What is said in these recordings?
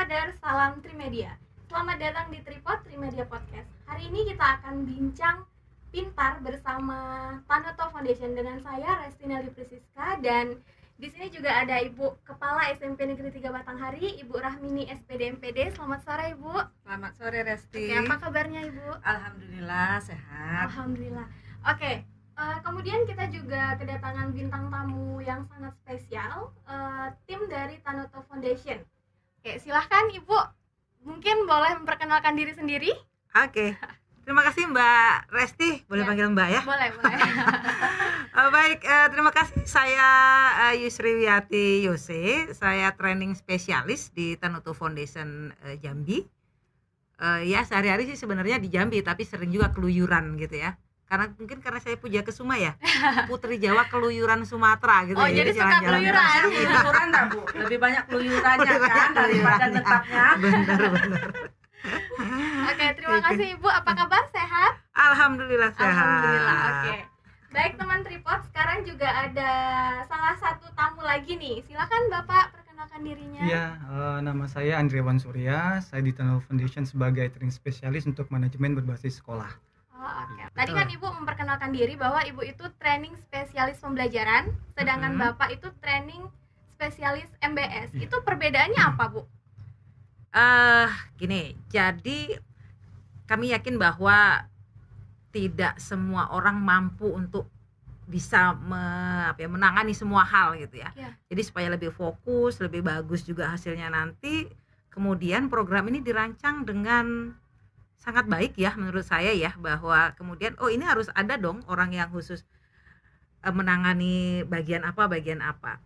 Traders, salam Trimedia. Selamat datang di Tripod Trimedia Podcast. Hari ini kita akan bincang pintar bersama Tanoto Foundation dengan saya Restina Liprisiska, dan di sini juga ada Ibu Kepala SMP Negeri 3 Batanghari, Ibu Rahmini SPD MPD. Selamat sore Ibu. Selamat sore Resti. Oke, apa kabarnya Ibu? Alhamdulillah sehat. Alhamdulillah. Oke, kemudian kita juga kedatangan bintang tamu yang sangat spesial, tim dari Tanoto Foundation. Oke, silahkan Ibu, mungkin boleh memperkenalkan diri sendiri. Oke. Terima kasih Mbak Resti, boleh Ya. panggil Mbak ya? Boleh. Baik, terima kasih. Saya Yusri Wiyati Yose, saya training spesialis di Tanoto Foundation Jambi. Ya sehari-hari sih sebenarnya di Jambi, tapi sering juga keluyuran gitu ya. Karena saya Puja Kesuma ya, Putri Jawa keluyuran Sumatera gitu. Oh, jadi suka keluyuran. Keluyuran enggak Bu? Lebih banyak keluyurannya kan daripada tetapnya. Benar. Oke, terima kasih Ibu. Apa kabar? Sehat? Alhamdulillah sehat. Alhamdulillah. Oke. Baik teman Tripod, sekarang juga ada salah satu tamu lagi nih. Silakan Bapak perkenalkan dirinya. Iya, nama saya Andriawan Surya. Saya di Tanoto Foundation sebagai training spesialis untuk manajemen berbasis sekolah. Oh, oke. Tadi kan Ibu memperkenalkan diri bahwa Ibu itu training spesialis pembelajaran, sedangkan Bapak itu training spesialis MBS. Iya. Itu perbedaannya apa, Bu? Gini, jadi kami yakin bahwa tidak semua orang mampu untuk bisa menangani semua hal gitu ya. Iya. Jadi supaya lebih fokus, lebih bagus juga hasilnya nanti, kemudian program ini dirancang dengan sangat baik ya menurut saya ya, bahwa kemudian ini harus ada dong orang yang khusus menangani bagian apa.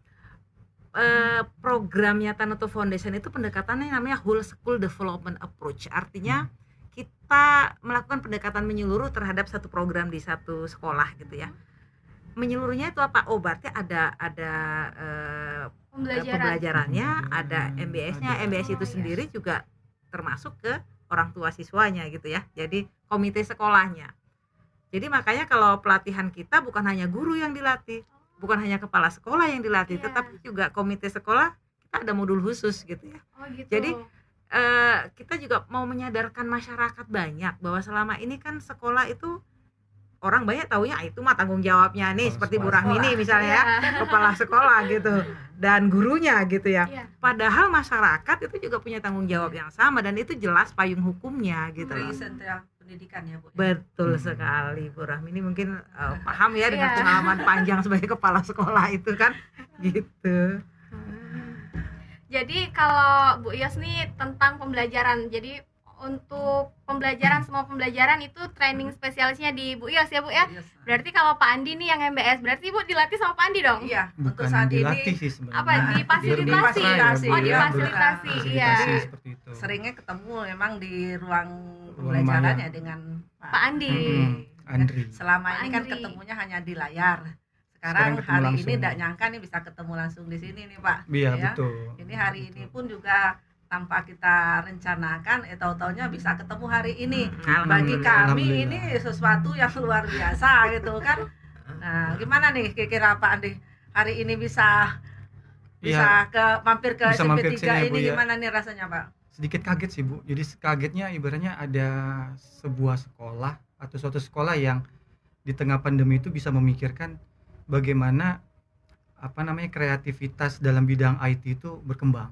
Programnya Tanoto Foundation itu pendekatannya namanya Whole School Development Approach. Artinya kita melakukan pendekatan menyeluruh terhadap satu program di satu sekolah gitu ya. Menyeluruhnya itu apa? Berarti ada pembelajarannya, ada MBS-nya. MBS itu sendiri juga termasuk ke orang tua siswanya gitu ya. Jadi komite sekolahnya. Jadi makanya kalau pelatihan kita bukan hanya guru yang dilatih, bukan hanya kepala sekolah yang dilatih, tetapi juga komite sekolah kita ada modul khusus gitu ya. Oh, gitu. Jadi kita juga mau menyadarkan masyarakat banyak bahwa selama ini kan sekolah itu orang banyak taunya itu mah tanggung jawabnya nih, seperti Bu Rahmini misalnya ya, kepala sekolah gitu dan gurunya gitu ya. Padahal masyarakat itu juga punya tanggung jawab yang sama, dan itu jelas payung hukumnya gitu. Dari Sentra Pendidikan ya Bu. Betul sekali Bu Rahmini, mungkin paham ya dengan pengalaman panjang sebagai kepala sekolah itu kan gitu. Jadi kalau Bu Yos nih tentang pembelajaran. Jadi untuk pembelajaran, semua pembelajaran itu training spesialisnya di Bu Yos ya Bu ya. Berarti kalau Pak Andi nih yang MBS, berarti Ibu dilatih sama Pak Andi dong? Iya, Bukan untuk saat dilatih ini sih sebenarnya. Apa, difasilitasi? Difasilitasi. Oh, Iya, difasilitasi. Iya. Fasilitasi seperti itu. seringnya ketemu memang di ruang Ruang pembelajaran maya. ya dengan Pak Andi. Andri. Selama Pak ini kan Andri. ketemunya hanya di layar. Sekarang Sekarang ketemu hari langsung. ini tidak nyangka nih bisa ketemu langsung di sini nih Pak. Iya, Ya. betul. Ini hari ini pun juga tanpa kita rencanakan, tahu-taunya bisa ketemu hari ini. Bagi kami ini sesuatu yang luar biasa gitu kan. Nah, gimana nih kira-kira Pak Andi hari ini bisa mampir ke bisa mampir SMP 3 sini ya, Bu, ini ya. gimana nih rasanya Pak? Sedikit kaget sih Bu. Jadi kagetnya ibaratnya ada sebuah sekolah atau suatu sekolah yang di tengah pandemi itu bisa memikirkan bagaimana kreativitas dalam bidang IT itu berkembang.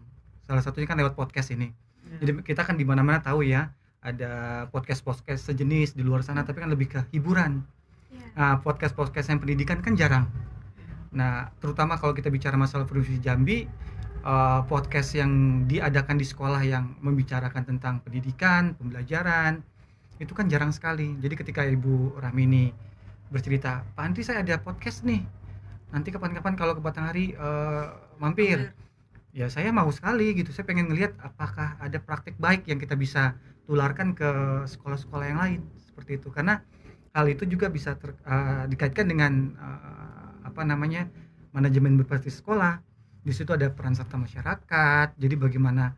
Salah satunya kan lewat podcast ini. Jadi kita kan di mana-mana tahu ya, ada podcast sejenis di luar sana, tapi kan lebih ke hiburan. Nah, podcast yang pendidikan kan jarang. Nah, terutama kalau kita bicara masalah Provinsi Jambi, podcast yang diadakan di sekolah yang membicarakan tentang pendidikan, pembelajaran, itu kan jarang sekali. Jadi ketika Ibu Rahmini bercerita, Pak Andri saya ada podcast nih, nanti kapan-kapan kalau ke Batanghari mampir. Ya saya mau sekali gitu, saya pengen ngelihat apakah ada praktik baik yang kita bisa tularkan ke sekolah-sekolah yang lain seperti itu, karena hal itu juga bisa dikaitkan dengan manajemen berbasis sekolah. Di situ ada peran serta masyarakat, jadi bagaimana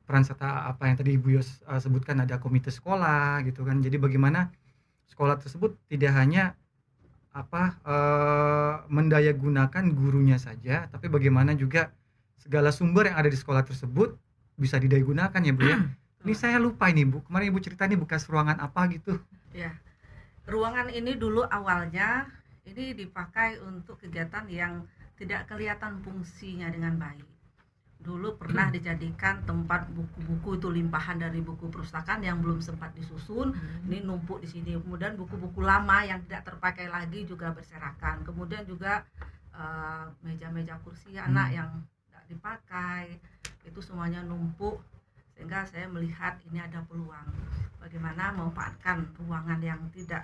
peran serta apa yang tadi Ibu Yos sebutkan, ada komite sekolah gitu kan. Jadi bagaimana sekolah tersebut tidak hanya mendayagunakan gurunya saja, tapi bagaimana juga segala sumber yang ada di sekolah tersebut bisa digunakan ya Bu ya. Ini saya lupa ini Bu, kemarin Ibu cerita ini bekas ruangan apa gitu. Ya, ruangan ini dulu awalnya ini dipakai untuk kegiatan yang tidak kelihatan fungsinya dengan baik. Dulu pernah dijadikan tempat buku-buku, itu limpahan dari buku perpustakaan yang belum sempat disusun, ini numpuk di sini. Kemudian buku-buku lama yang tidak terpakai lagi juga berserakan. Kemudian juga meja-meja kursi anak yang tidak dipakai, itu semuanya numpuk. Sehingga saya melihat ini ada peluang bagaimana memanfaatkan ruangan yang tidak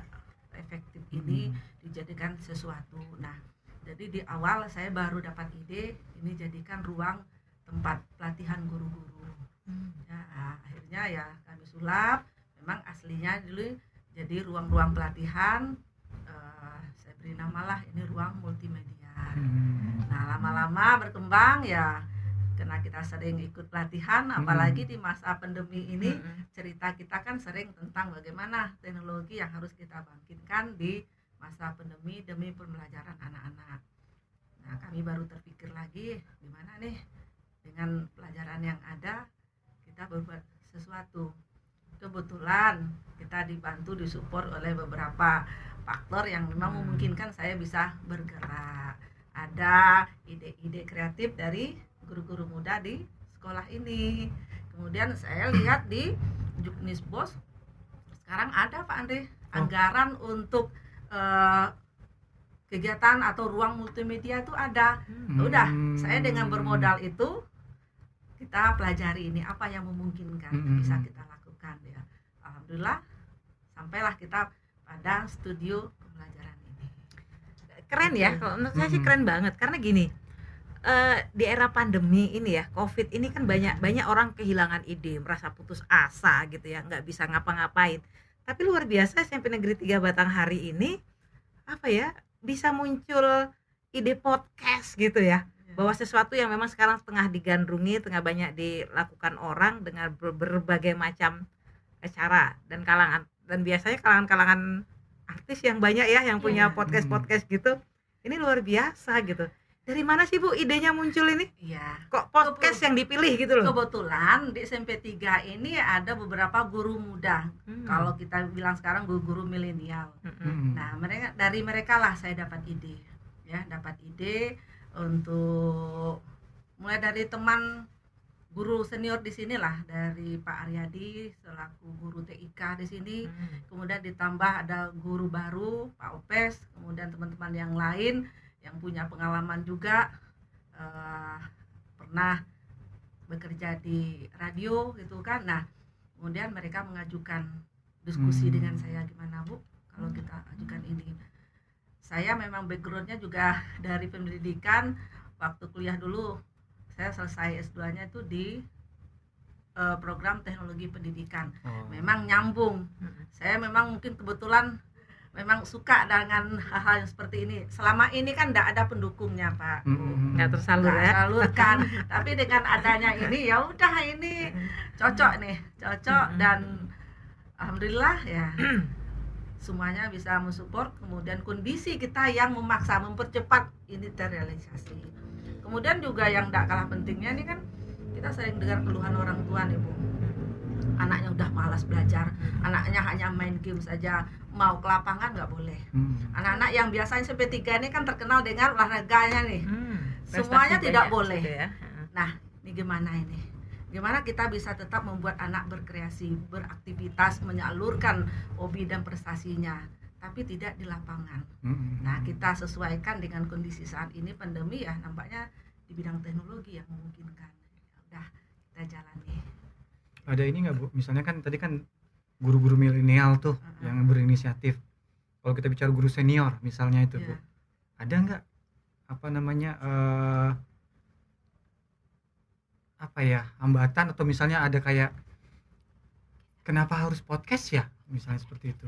efektif ini dijadikan sesuatu. Nah, jadi di awal saya baru dapat ide ini jadikan ruang tempat pelatihan guru-guru. Ya, akhirnya ya kami sulap. Memang aslinya dulu jadi ruang-ruang pelatihan. Saya beri namalah ini ruang multimedia. Nah, lama-lama berkembang ya, karena kita sering ikut pelatihan, apalagi di masa pandemi ini, cerita kita kan sering tentang bagaimana teknologi yang harus kita bangkitkan di masa pandemi demi pembelajaran anak-anak. Nah, kami baru terpikir lagi gimana nih dengan pelajaran yang ada kita berbuat sesuatu. Kebetulan kita dibantu, disupport oleh beberapa faktor yang memang memungkinkan saya bisa bergerak. Ada ide-ide kreatif dari guru-guru muda di sekolah ini. Kemudian saya lihat di Juknisbos sekarang ada Pak Andre anggaran untuk kegiatan atau ruang multimedia itu ada. Udah, saya dengan bermodal itu kita pelajari ini apa yang memungkinkan bisa kita lakukan ya. Alhamdulillah sampailah kita pada studio pembelajaran ini. Keren ya, kalau menurut saya sih keren banget karena gini. Di era pandemi ini ya, COVID ini kan banyak orang kehilangan ide, merasa putus asa gitu ya, nggak bisa ngapa-ngapain. Tapi luar biasa SMP Negeri 3 Batanghari ini apa ya, bisa muncul ide podcast gitu ya, bahwa sesuatu yang memang sekarang tengah digandrungi, tengah banyak dilakukan orang dengan berbagai macam cara dan kalangan, dan biasanya kalangan artis yang banyak ya yang punya podcast gitu. Ini luar biasa gitu. Dari mana sih Bu idenya muncul ini? Iya. Kok podcast yang dipilih gitu loh? Kebetulan di SMP 3 ini ada beberapa guru muda. Kalau kita bilang sekarang guru-guru milenial. Nah, dari mereka lah saya dapat ide. Ya, dapat ide untuk mulai dari teman guru senior di sini lah, dari Pak Aryadi selaku guru TIK di sini. Kemudian ditambah ada guru baru Pak Opes, kemudian teman-teman yang lain yang punya pengalaman juga, pernah bekerja di radio gitu kan. Nah, kemudian mereka mengajukan diskusi dengan saya, gimana Bu kalau kita ajukan ini. Saya memang backgroundnya juga dari pendidikan. Waktu kuliah dulu saya selesai S2-nya itu di program teknologi pendidikan. Memang nyambung. Saya memang mungkin kebetulan memang suka dengan hal-hal yang seperti ini. Selama ini kan tidak ada pendukungnya Pak, nggak tersalurkan. Tapi dengan adanya ini ya udah, ini cocok dan alhamdulillah ya semuanya bisa mensupport. Kemudian kondisi kita yang memaksa mempercepat ini terrealisasi. Kemudian juga yang tidak kalah pentingnya ini kan kita sering dengar keluhan orang tua nih Bu, anaknya udah malas belajar, anaknya hanya main game saja, mau ke lapangan nggak boleh. Anak-anak yang biasanya SMP 3 ini kan terkenal dengan olahraganya nih, semuanya tidak boleh ya. Nah, ini gimana ini? Gimana kita bisa tetap membuat anak berkreasi, beraktivitas, menyalurkan hobi dan prestasinya, tapi tidak di lapangan. Nah, kita sesuaikan dengan kondisi saat ini pandemi ya, nampaknya di bidang teknologi yang memungkinkan. Udah, kita jalani. Ada ini nggak Bu? Misalnya kan tadi kan guru-guru milenial tuh yang berinisiatif. Kalau kita bicara guru senior misalnya itu Bu, ada nggak apa namanya hambatan atau misalnya ada kayak kenapa harus podcast ya misalnya seperti itu?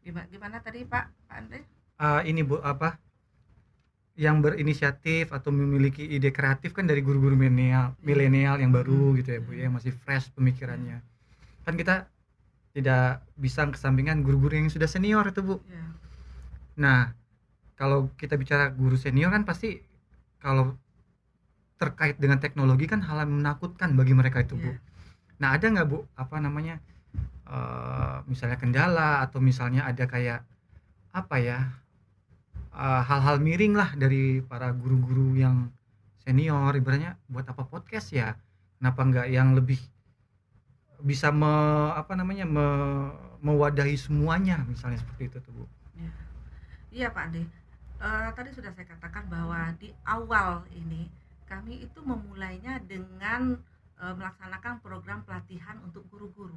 Gimana tadi Pak Andre? Ini Bu, yang berinisiatif atau memiliki ide kreatif kan dari guru-guru milenial yang baru gitu ya Bu ya, masih fresh pemikirannya. Kan kita tidak bisa kesampingan guru-guru yang sudah senior itu Bu. Nah, kalau kita bicara guru senior kan pasti kalau terkait dengan teknologi kan hal yang menakutkan bagi mereka itu, Bu. Nah, ada nggak, Bu, misalnya kendala atau misalnya ada kayak hal-hal miring lah dari para guru-guru yang senior, ibaratnya buat apa podcast ya? Kenapa nggak yang lebih bisa mewadahi semuanya, misalnya seperti itu tuh, Bu. Iya Pak Ade, tadi sudah saya katakan bahwa di awal ini kami itu memulainya dengan melaksanakan program pelatihan untuk guru-guru.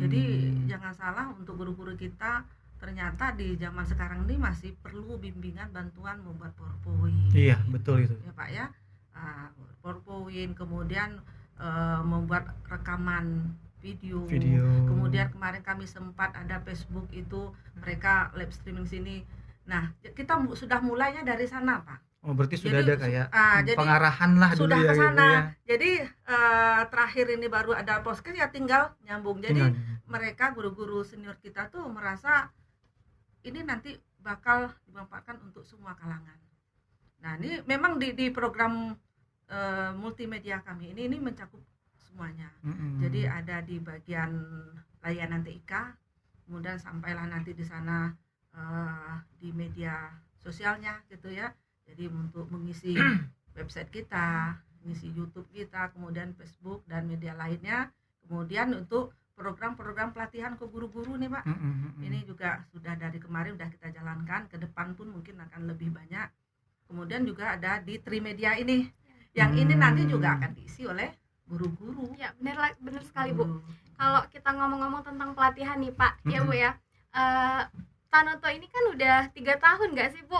Jadi jangan salah, untuk guru-guru kita ternyata di zaman sekarang ini masih perlu bimbingan bantuan membuat PowerPoint. Iya, betul itu. Ya Pak ya, PowerPoint, kemudian membuat rekaman video. Kemudian kemarin kami sempat ada Facebook itu mereka live streaming sini. Nah, kita sudah mulainya dari sana, Pak. Oh, berarti sudah ada kayak jadi pengarahan lah dulu sudah ya, ke sana. ya. Jadi terakhir ini baru ada podcast ya, tinggal nyambung. Jadi mereka guru-guru senior kita tuh merasa ini nanti bakal dimanfaatkan untuk semua kalangan. Nah, ini memang di program multimedia kami ini mencakup semuanya. Jadi ada di bagian layanan TIK, kemudian sampailah nanti di sana di media sosialnya gitu ya. Jadi untuk mengisi website kita, mengisi YouTube kita, kemudian Facebook dan media lainnya. Kemudian untuk program-program pelatihan ke guru-guru nih, Pak. Ini juga sudah dari kemarin udah kita jalankan, ke depan pun mungkin akan lebih banyak. Kemudian juga ada di Trimedia ini. Yang ini nanti juga akan diisi oleh guru-guru. Ya, benar sekali, Bu. Kalau kita ngomong-ngomong tentang pelatihan nih, Pak, ya Bu ya. Tanoto ini kan udah 3 tahun nggak sih, Bu,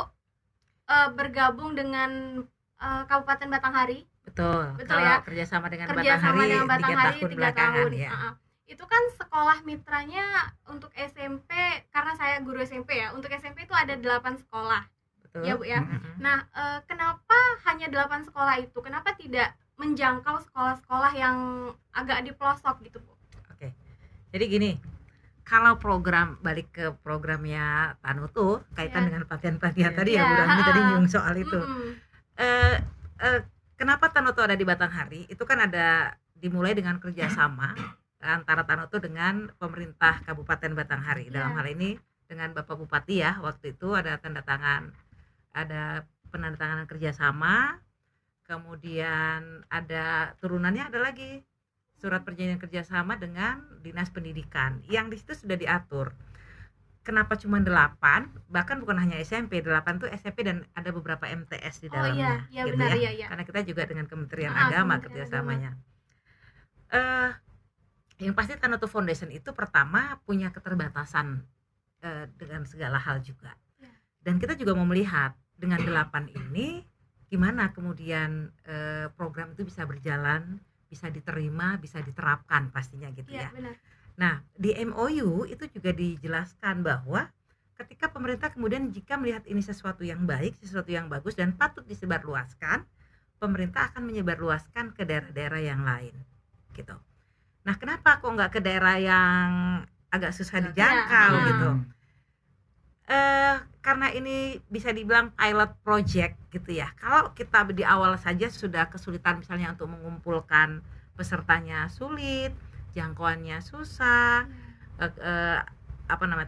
bergabung dengan Kabupaten Batanghari? Betul Kalau ya. Kerjasama dengan Batanghari 3 tahun belakangan ya. Itu kan sekolah mitranya untuk SMP, karena saya guru SMP ya. Untuk SMP itu ada 8 sekolah. Betul. Ya Bu ya. Nah, kenapa hanya 8 sekolah itu? Kenapa tidak menjangkau sekolah-sekolah yang agak di pelosok gitu, Bu? Oke. Jadi gini, kalau balik ke programnya Tanoto kaitan dengan pelatihan-pelatihan tadi ya, Bu Rami tadi nyung soal itu. Kenapa Tanoto ada di Batanghari? Itu kan ada dimulai dengan kerjasama antara Tanoto dengan pemerintah Kabupaten Batanghari. Dalam hal ini dengan Bapak Bupati ya, waktu itu ada penandatanganan kerjasama, kemudian ada turunannya ada lagi surat perjanjian kerjasama dengan Dinas Pendidikan yang di situ sudah diatur. Kenapa cuma 8? Bahkan bukan hanya SMP, 8 tuh SMP dan ada beberapa MTS di dalamnya. Iya, gitu benar, ya. Iya. Karena kita juga dengan Kementerian Agama kerjasamanya. Yang pasti Tanoto Foundation itu pertama punya keterbatasan dengan segala hal juga. Dan kita juga mau melihat dengan 8 ini gimana kemudian program itu bisa berjalan, bisa diterima, bisa diterapkan pastinya gitu ya. Benar. Nah, di MOU itu juga dijelaskan bahwa ketika pemerintah kemudian jika melihat ini sesuatu yang baik, sesuatu yang bagus dan patut disebarluaskan, pemerintah akan menyebarluaskan ke daerah-daerah yang lain gitu. Nah, kenapa kok nggak ke daerah yang agak susah dijangkau gitu? Karena ini bisa dibilang pilot project gitu ya. Kalau kita di awal saja sudah kesulitan misalnya untuk mengumpulkan pesertanya sulit, jangkauannya susah,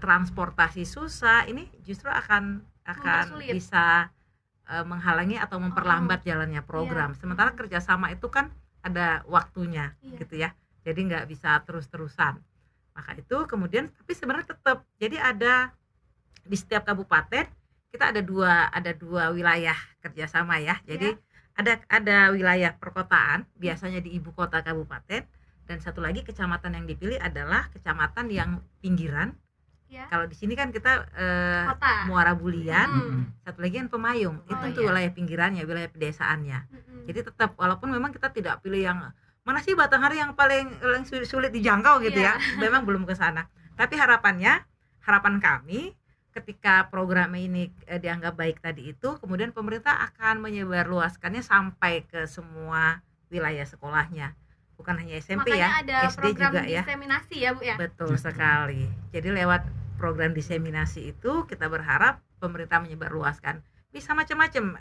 transportasi susah, ini justru akan bisa menghalangi atau memperlambat jalannya program. Sementara kerjasama itu kan ada waktunya gitu ya, jadi nggak bisa terus-terusan. Maka itu kemudian tapi sebenarnya tetap jadi ada di setiap kabupaten kita ada dua wilayah kerjasama ya. Jadi ada wilayah perkotaan biasanya di ibu kota kabupaten, dan satu lagi kecamatan yang dipilih adalah kecamatan yang pinggiran. Kalau di sini kan kita Muara Bulian, satu lagi kan Pemayung, itu wilayah pinggirannya, wilayah pedesaannya. Jadi tetap walaupun memang kita tidak pilih yang mana sih Batanghari yang paling sulit dijangkau gitu ya, memang belum ke sana. Tapi harapan kami ketika program ini dianggap baik tadi itu, kemudian pemerintah akan menyebarluaskannya sampai ke semua wilayah sekolahnya, bukan hanya SMP. Makanya ada SD juga ya. Diseminasi ya Bu ya. Betul sekali. Jadi lewat program diseminasi itu kita berharap pemerintah menyebarluaskan. bisa macam-macam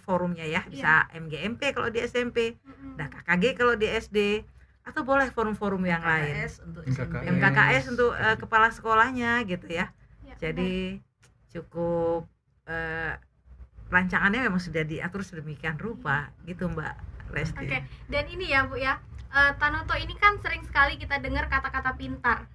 forumnya ya, bisa MGMP kalau di SMP, ada KKG kalau di SD, atau boleh forum-forum yang lain, untuk MKKS untuk kepala sekolahnya gitu ya. Jadi cukup rancangannya memang sudah diatur sedemikian rupa gitu Mbak Lesti. Oke. Dan ini ya Bu ya, Tanoto ini kan sering sekali kita dengar kata-kata pintar.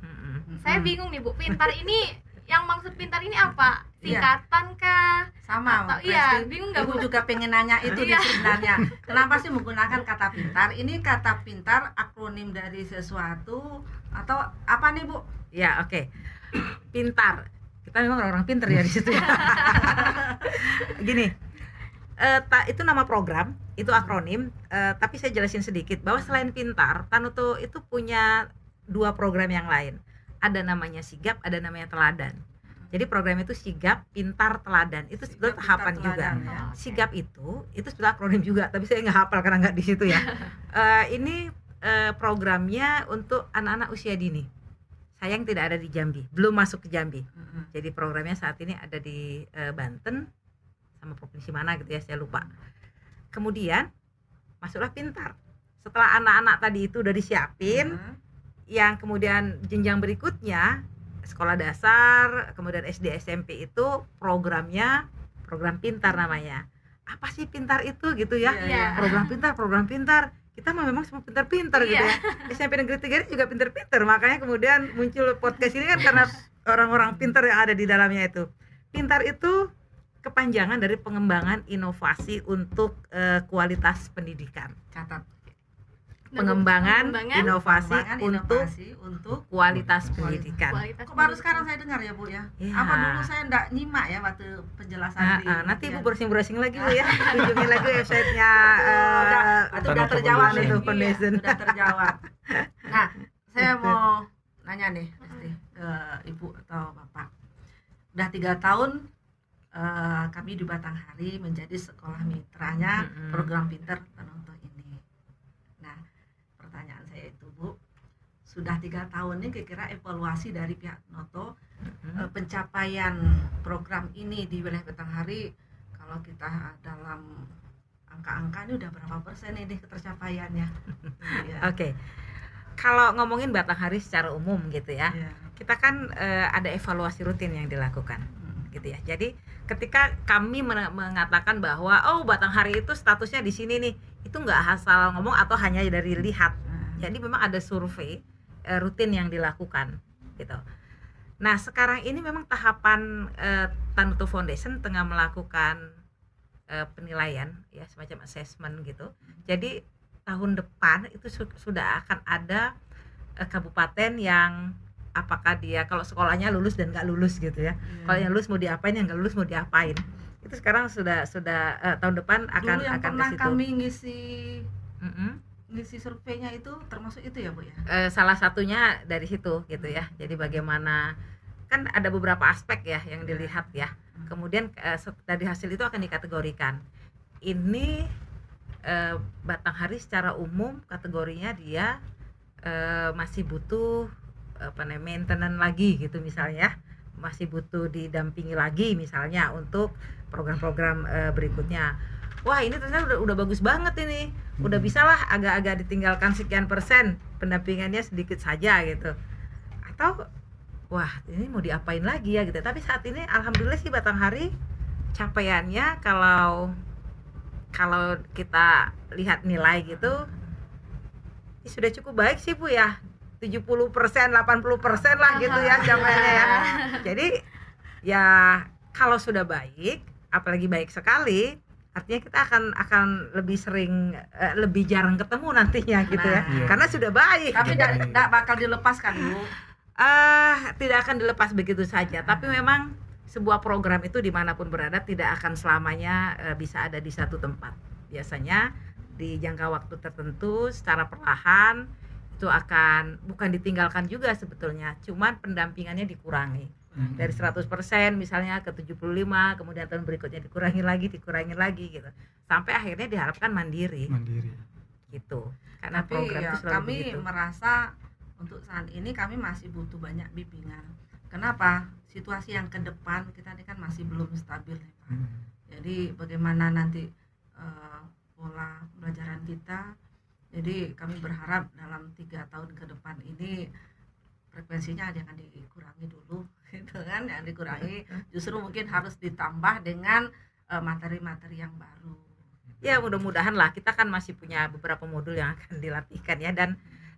Saya bingung nih Bu, pintar ini yang maksud pintar ini apa? Singkatan kah? Sama atau iya, bingung nggak Bu? Ibu juga pengen nanya itu sebenarnya. Kenapa sih menggunakan kata pintar? Ini kata pintar akronim dari sesuatu atau apa nih Bu? Ya, oke. Pintar. Kita memang orang-orang pintar ya di situ ya. Gini. Itu nama program, itu akronim, tapi saya jelasin sedikit bahwa selain pintar, Tanoto itu punya 2 program yang lain. Ada namanya sigap, ada namanya teladan. Jadi program itu sigap, pintar, teladan. Itu sebetulnya tahapan juga. Ya. Sigap itu sebetulnya akronim juga, tapi saya nggak hafal karena nggak di situ ya. Ini programnya untuk anak-anak usia dini. Sayang tidak ada di Jambi, belum masuk ke Jambi. Jadi programnya saat ini ada di Banten sama provinsi mana gitu ya, saya lupa. Kemudian masuklah pintar. Setelah anak-anak tadi itu udah disiapin, yang kemudian jenjang berikutnya sekolah dasar, kemudian SD SMP itu programnya program pintar namanya. Apa sih pintar itu gitu ya? Program pintar. Kita memang semua pintar-pintar gitu ya. SMP Negeri 3 ini juga pintar-pintar, makanya kemudian muncul podcast ini kan karena orang-orang pintar yang ada di dalamnya itu. Pintar itu kepanjangan dari pengembangan inovasi untuk kualitas pendidikan. Catat. Pengembangan inovasi untuk kualitas pendidikan. Kok baru sekarang saya dengar ya Bu ya? Apa dulu saya enggak nyimak ya waktu penjelasan nanti Ibu browsing lagi Bu ya. Kunjungi lagi websitenya. Udah terjawab itu Foundation. Sudah terjawab. Nah, saya mau nanya nih ke Ibu atau Bapak. Udah 3 tahun kami di Batanghari menjadi sekolah mitranya program Pintar Tanoto ini. Nah, pertanyaan saya itu Bu, sudah 3 tahun ini kira-kira evaluasi dari pihak Noto pencapaian program ini di wilayah Batanghari, kalau kita dalam angka-angka ini udah berapa persen ini ketercapaiannya? Oke. Kalau ngomongin Batanghari secara umum gitu ya, kita kan ada evaluasi rutin yang dilakukan gitu ya. Jadi ketika kami mengatakan bahwa Batanghari itu statusnya di sini nih, itu nggak asal ngomong atau hanya dari lihat. Jadi memang ada survei rutin yang dilakukan gitu. Nah sekarang ini memang tahapan Tanoto Foundation tengah melakukan penilaian ya, semacam assessment gitu. Jadi tahun depan itu sudah akan ada kabupaten yang apakah dia kalau sekolahnya lulus dan nggak lulus gitu ya. Kalau yang lulus mau diapain, yang nggak lulus mau diapain. Itu sekarang sudah tahun depan akan dulu yang akan pernah ke situ. kami ngisi surveinya itu termasuk itu ya Bu ya. Salah satunya dari situ gitu ya. Jadi bagaimana, kan ada beberapa aspek ya yang dilihat ya. Kemudian dari hasil itu akan dikategorikan. Ini Batanghari secara umum kategorinya dia masih butuh maintenance lagi gitu misalnya, masih butuh didampingi lagi misalnya untuk program-program berikutnya. Wah ini ternyata udah bagus banget ini, udah bisalah agak-agak ditinggalkan sekian persen, pendampingannya sedikit saja gitu. Atau wah ini mau diapain lagi ya gitu. Tapi saat ini alhamdulillah sih Batanghari capaiannya kalau kita lihat nilai gitu sudah cukup baik sih Bu ya. 70%, 80% lah gitu ya capaiannya ya. Jadi ya kalau sudah baik, apalagi baik sekali, artinya kita akan lebih sering lebih jarang ketemu nantinya gitu ya. Karena sudah baik. Tapi tidak bakal dilepaskan Bu. Tidak akan dilepas begitu saja. Tapi memang sebuah program itu dimanapun berada tidak akan selamanya bisa ada di satu tempat. Biasanya di jangka waktu tertentu secara perlahan itu akan bukan ditinggalkan juga sebetulnya, cuman pendampingannya dikurangi dari 100% misalnya ke 75, kemudian tahun berikutnya dikurangi lagi gitu, sampai akhirnya diharapkan mandiri gitu. Karena tapi program ya, itu selalu kami begitu. merasa untuk saat ini kami masih butuh banyak bimbingan. Kenapa? Situasi yang ke depan kita ini kan masih belum stabil ya Pak. Jadi bagaimana nanti pola pembelajaran kita. Jadi kami berharap dalam 3 tahun ke depan ini frekuensinya jangan dikurangi dulu gitu kan, yang dikurangi, justru mungkin harus ditambah dengan materi-materi yang baru. Ya mudah-mudahan lah, kita kan masih punya beberapa modul yang akan dilatihkan ya,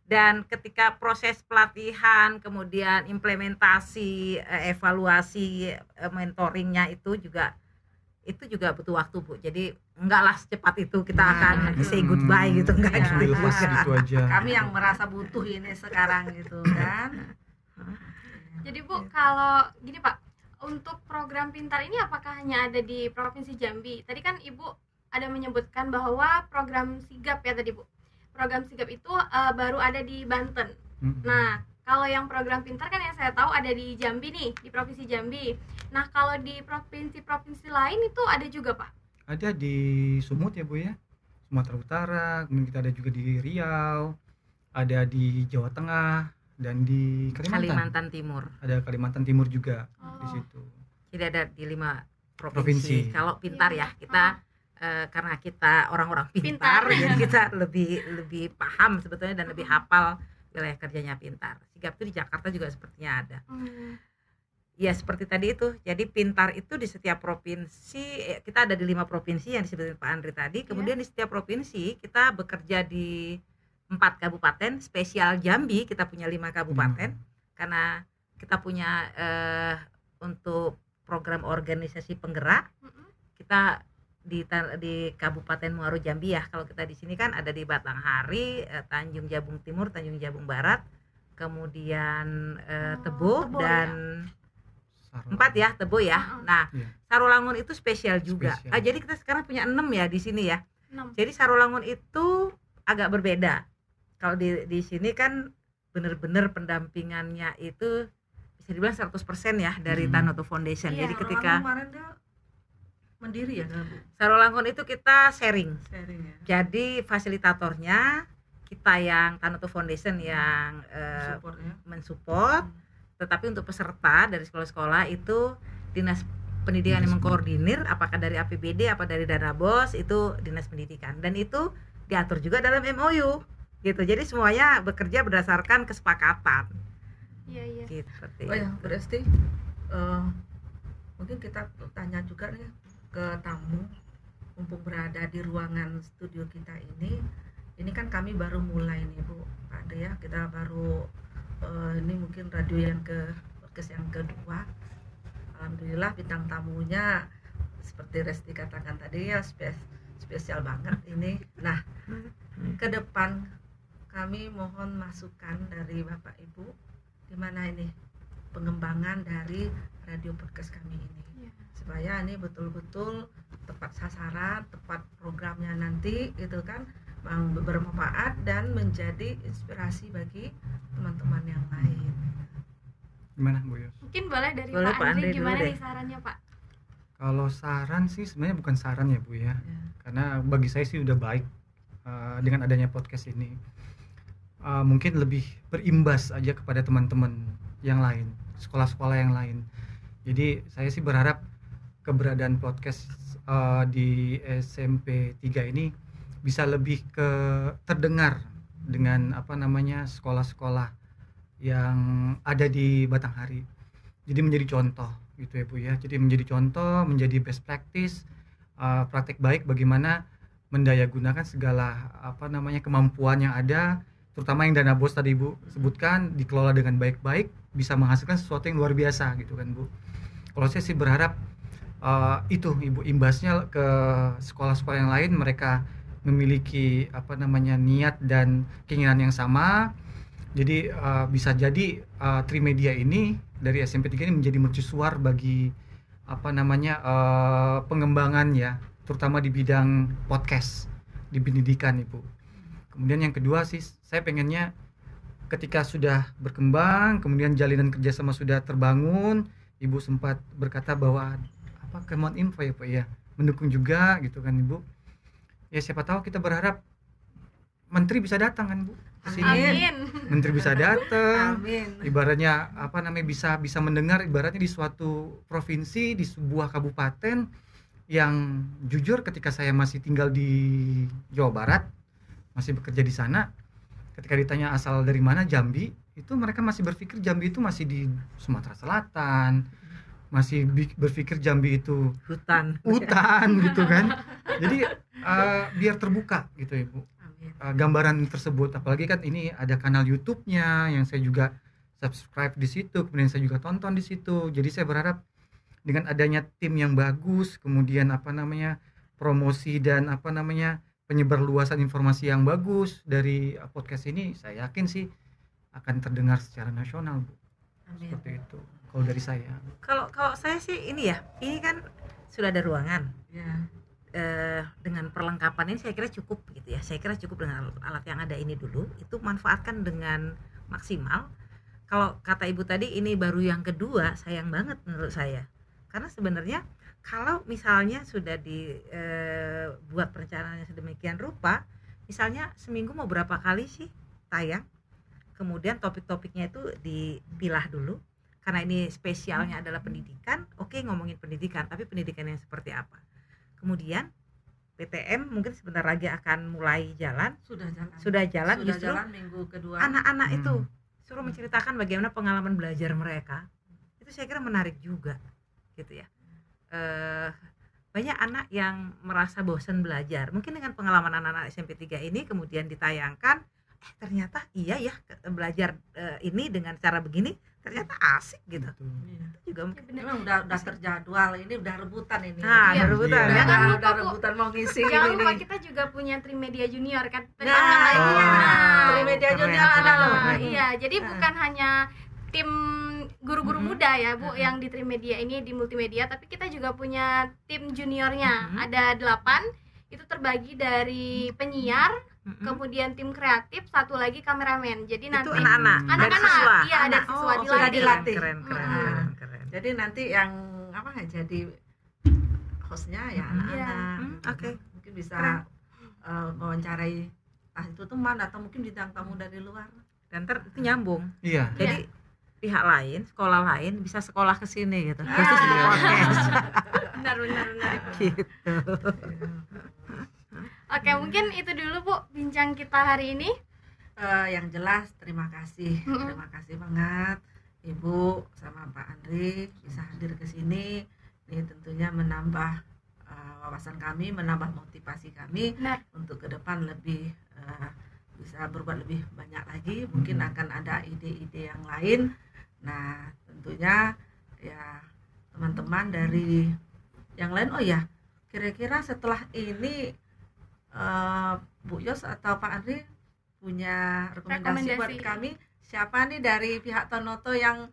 dan ketika proses pelatihan kemudian implementasi, evaluasi, mentoringnya itu juga butuh waktu Bu. Jadi enggaklah secepat itu kita akan say goodbye gitu, enggak Ya, gitu. gitu aja. Kami yang merasa butuh ini sekarang gitu kan. Jadi Bu, kalau gini Pak, untuk program Pintar ini apakah hanya ada di Provinsi Jambi? Tadi kan Ibu ada menyebutkan bahwa program sigap ya tadi Bu. Program sigap itu baru ada di Banten. Nah, kalau yang program Pintar kan yang saya tahu ada di Jambi nih, di Provinsi Jambi. Nah, kalau di provinsi-provinsi lain itu ada juga Pak? Ada di Sumut ya Bu ya, Sumatera Utara, kemudian kita ada juga di Riau, ada di Jawa Tengah, dan di Kalimantan Timur. Ada Kalimantan Timur juga di Oh. situ. Jadi ada di 5 Provinsi. provinsi. Kalau Pintar ya, kita karena kita orang-orang pintar, jadi kita lebih paham sebetulnya dan lebih hafal wilayah kerjanya Pintar. Sigap itu di Jakarta juga sepertinya ada. Ya seperti tadi itu, jadi Pintar itu di setiap provinsi, kita ada di 5 provinsi yang disebutkan Pak Andri tadi. Kemudian di setiap provinsi kita bekerja di 4 kabupaten. Spesial Jambi kita punya 5 kabupaten, karena kita punya untuk program organisasi penggerak, kita di Kabupaten Muaro Jambi ya. Kalau kita di sini kan ada di Batanghari, Tanjung Jabung Timur, Tanjung Jabung Barat, kemudian Tebo dan Saro. 4 ya, Tebo ya. Nah, Iya. Sarolangun itu spesial juga. Spesial. Jadi kita sekarang punya 6 ya di sini ya. 6. Jadi Sarolangun itu agak berbeda. Kalau di sini kan benar-benar pendampingannya itu bisa dibilang 100% ya dari Tanoto Foundation. Iya. Jadi ketika kemarin dia mandiri ya kan Bu? Sarolangun itu kita sharing. Sharing ya. Jadi fasilitatornya kita yang Tanoto Foundation yang Supportnya. mensupport, tetapi untuk peserta dari sekolah-sekolah itu Dinas Pendidikan yang mengkoordinir, apakah dari APBD apa dari dana BOS, itu Dinas Pendidikan, dan itu diatur juga dalam MOU gitu. Jadi semuanya bekerja berdasarkan kesepakatan Iya. gitu. Seperti Oh ya, itu. berarti mungkin kita tanya juga nih ke tamu, mumpung berada di ruangan studio kita ini. Ini kan kami baru mulai nih Bu, Pak Ade ya, kita baru ini mungkin radio yang podcast yang kedua. Alhamdulillah bintang tamunya seperti Resti katakan tadi ya, spesial banget ini. Nah, ke depan kami mohon masukan dari Bapak Ibu, gimana ini pengembangan dari radio podcast kami ini, supaya ini betul-betul tepat sasaran, tepat programnya nanti gitu kan, bermanfaat dan menjadi inspirasi bagi teman-teman yang lain. Gimana Bu Yos? Mungkin boleh dari Boleh, Pak Pak Andri, Andri dulu gimana deh. nih sarannya Pak? Kalau saran sih sebenarnya bukan saran ya Bu ya, Ya. karena bagi saya sih udah baik dengan adanya podcast ini. Mungkin lebih berimbas aja kepada teman-teman yang lain, sekolah-sekolah yang lain. Jadi saya sih berharap keberadaan podcast di SMP 3 ini bisa lebih terdengar dengan sekolah-sekolah yang ada di Batanghari. Jadi menjadi contoh gitu ya Bu ya. Jadi menjadi contoh, menjadi best practice, praktek baik bagaimana mendayagunakan segala kemampuan yang ada, terutama yang dana BOS tadi Ibu sebutkan, dikelola dengan baik-baik, bisa menghasilkan sesuatu yang luar biasa gitu kan Bu. Kalau saya sih berharap itu Ibu, imbasnya ke sekolah-sekolah yang lain, mereka memiliki niat dan keinginan yang sama. Jadi bisa jadi Trimedia ini dari SMP 3 ini menjadi mercusuar bagi pengembangan ya, terutama di bidang podcast di pendidikan Ibu. Kemudian yang kedua sih, saya pengennya ketika sudah berkembang, kemudian jalinan kerjasama sudah terbangun, Ibu sempat berkata bahwa Kemeninfo ya Pak ya, mendukung juga gitu kan Ibu. Ya siapa tahu, kita berharap menteri bisa datang kan Bu. Amin. Menteri bisa datang. Amin. Ibaratnya bisa mendengar, ibaratnya di suatu provinsi, di sebuah kabupaten yang jujur ketika saya masih tinggal di Jawa Barat, masih bekerja di sana, ketika ditanya asal dari mana Jambi, itu mereka masih berpikir Jambi itu masih di Sumatera Selatan, masih berpikir Jambi itu hutan gitu kan. Jadi biar terbuka gitu Ibu gambaran tersebut, apalagi kan ini ada kanal YouTube-nya yang saya juga subscribe di situ, kemudian saya juga tonton di situ. Jadi saya berharap dengan adanya tim yang bagus, kemudian promosi dan penyebar luasan informasi yang bagus dari podcast ini, saya yakin sih akan terdengar secara nasional, Bu. Amin. Seperti itu kalau dari saya. Kalau saya sih ini kan sudah ada ruangan ya. Dengan perlengkapan ini saya kira cukup gitu ya. Saya kira cukup dengan alat yang ada ini dulu, itu manfaatkan dengan maksimal. Kalau kata Ibu tadi ini baru yang kedua, sayang banget menurut saya, karena sebenarnya kalau misalnya sudah dibuat perencanaannya sedemikian rupa, misalnya seminggu mau berapa kali sih tayang, kemudian topik-topiknya itu dipilah dulu, karena ini spesialnya adalah pendidikan. Oke, ngomongin pendidikan, tapi pendidikan yang seperti apa. Kemudian PTM mungkin sebentar lagi akan mulai jalan. Sudah jalan justru minggu kedua. Anak-anak itu suruh menceritakan bagaimana pengalaman belajar mereka. Itu saya kira menarik juga gitu ya. Banyak anak yang merasa bosan belajar. Mungkin dengan pengalaman anak-anak SMP 3 ini kemudian ditayangkan, ternyata iya ya belajar ini dengan cara begini ternyata asik gitu. Itu juga mungkin memang udah terjadwal, ini udah rebutan ini. Udah rebutan. Ya. Udah rebutan mau ngisi jangan ini. lupa kita juga punya Trimedia Junior kan. Trimedia Junior ada loh. Iya, jadi bukan hanya tim guru-guru muda ya Bu yang di Trimedia ini di multimedia, tapi kita juga punya tim juniornya. Ada 8, itu terbagi dari penyiar, kemudian tim kreatif, satu lagi kameramen. Jadi nanti itu anak-anak, iya ada siswa dilatih. Keren. Jadi nanti yang jadi hostnya ya anak-anak. Oke. Mungkin bisa mewawancarai itu teman atau mungkin bintang tamu dari luar. Dan itu nyambung. Iya. Jadi pihak lain, sekolah lain bisa sekolah ke sini gitu. Khusus di podcast. Benar. Gitu. Oke, mungkin itu dulu Bu bincang kita hari ini. Yang jelas terima kasih banget Ibu sama Pak Andri bisa hadir ke sini. Ini tentunya menambah wawasan kami, menambah motivasi kami untuk ke depan lebih bisa berbuat lebih banyak lagi. Mungkin akan ada ide-ide yang lain. Nah, tentunya ya teman-teman dari yang lain, kira-kira setelah ini Bu Yos atau Pak Andri punya rekomendasi buat kami, siapa nih dari pihak Tanoto yang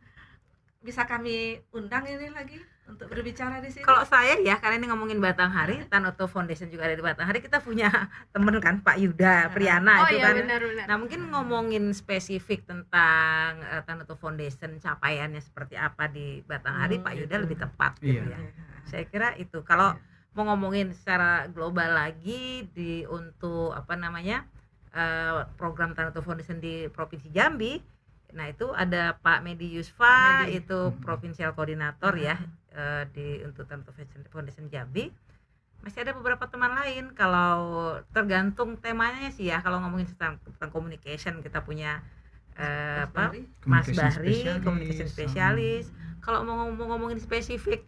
bisa kami undang ini lagi untuk berbicara di sini? Kalau saya ya, karena ini ngomongin Batanghari, Tanoto Foundation juga ada di Batanghari, kita punya temen kan Pak Yuda Priyana itu kan. Benar. Nah mungkin ngomongin spesifik tentang Tanoto Foundation, capaiannya seperti apa di Batanghari, Pak Yuda lebih tepat gitu ya. Saya kira itu. Kalau mau ngomongin secara global lagi untuk program Tanoto Foundation di Provinsi Jambi, nah itu ada Pak Medi Yusfa, itu provinsial koordinator ya untuk Tanoto Foundation Jambi. Masih ada beberapa teman lain, kalau tergantung temanya sih ya. Kalau ngomongin tentang communication, kita punya Mas Bahri, communication spesialis. Kalau mau ngomongin spesifik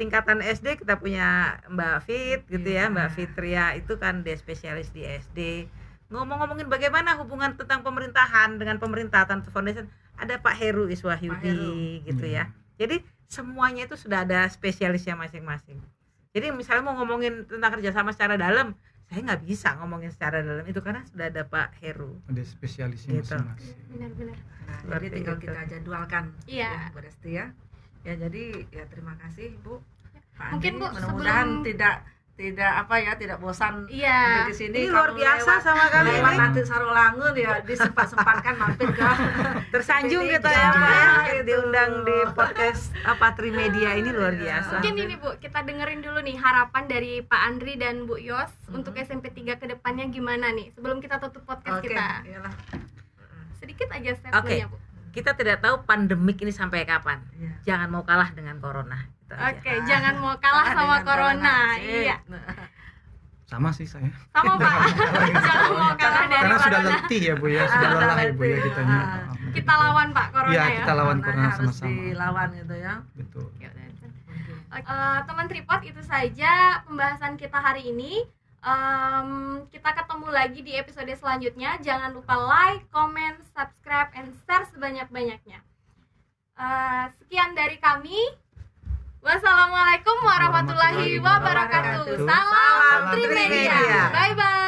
tingkatan SD, kita punya Mbak Fit gitu ya, Mbak Fitria itu kan dia spesialis di SD. Ngomongin bagaimana hubungan tentang pemerintahan dengan pemerintah Tanoto Foundation, ada Pak Heru Iswahyudi gitu ya. Jadi semuanya itu sudah ada spesialisnya masing-masing. Jadi misalnya mau ngomongin tentang kerjasama secara dalam, saya nggak bisa ngomongin secara dalam itu karena sudah ada Pak Heru. Ada spesialisnya gitu. Masing-masing. Benar. Nah, jadi tinggal kita jadwalkan. Iya. Bu Desti ya. Ya jadi ya terima kasih Bu. Pak Mungkin Andri, Bu mudah-mudahan tidak bosan di sini. Ini luar biasa sama kami lewat ini. nanti Sarolangun ya disempat-sempatkan mampir ke tersanjung PT3. kita ya Pak ya, diundang di podcast Trimedia ini luar biasa. Mungkin ini Bu, kita dengerin dulu nih harapan dari Pak Andri dan Bu Yos untuk SMP 3 ke depannya gimana nih sebelum kita tutup podcast kita. Iyalah. Sedikit aja statementnya Bu. kita tidak tahu pandemik ini sampai kapan. Iya. Jangan mau kalah dengan corona. Itu aja. Oke, jangan mau kalah sama Dengan corona. Sip. Iya. Sama sih saya. Sama Pak. Jangan mau kalah dari Karena sudah corona. letih ya Bu ya, sudah lelah ya Bu ya kitanya. Kita lawan Pak corona Iya, ya. kita lawan corona harus sama-sama. dilawan gitu ya. Betul. Teman Tripod, itu saja pembahasan kita hari ini. Kita ketemu lagi di episode selanjutnya. Jangan lupa like, comment, subscribe, and share sebanyak-banyaknya. Sekian dari kami. Wassalamualaikum warahmatullahi wabarakatuh. Salam Trimedia. Bye bye.